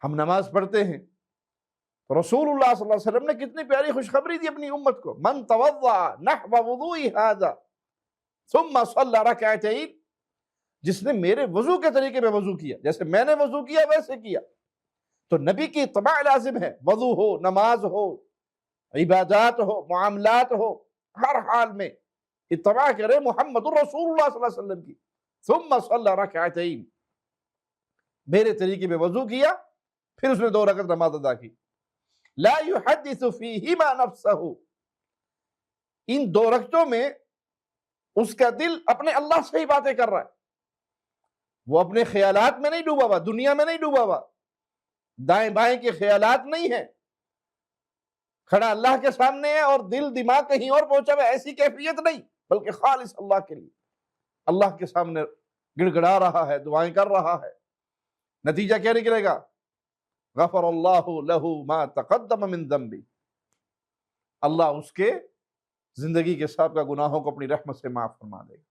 ہم نماز پڑھتے ہیں تو رسول اللہ صلی اللہ علیہ وسلم نے کتنی پیاری خوشخبری دی اپنی امت کو، من توضع نحو وضوئی ھذا ثم صلی رکعتین، جس نے میرے وضو کے طریقے پہ وضو کیا، جیسے میں نے وضو کیا ویسے کیا۔ تو نبی کی اتباع لازم ہے، وضو ہو، نماز ہو، عبادات ہو، معاملات ہو، ہر حال میں اتباع کرے محمد الرسول اللہ صلی اللہ علیہ وسلم کی۔ ثم صلی رکعتین، میرے طریقے پہ وضو کیا، پھر اس نے 2 رکعت نماز ادا کی۔ لا يحدث فیہما نفسہ، ان 2 رکعتوں میں اس کا دل اپنے اللہ سے ہی باتیں کر رہا ہے، وہ اپنے خیالات میں نہیں ڈوبا ہوا، دنیا میں نہیں ڈوبا ہوا، دائیں بائیں کے خیالات نہیں ہیں، کھڑا اللہ کے سامنے ہے اور دل دماغ کہیں اور پہنچا ہوا، ایسی کیفیت نہیں، بلکہ خالص اللہ کے لیے اللہ کے سامنے گڑ گڑا رہا ہے، دعائیں کر رہا ہے۔ نتیجہ کیا نکلے گا؟ غفر اللہ لہ ما تقدم من ذنبہ، اللہ اس کے زندگی کے سابقہ گناہوں کو اپنی رحمت سے معاف فرما دے گا۔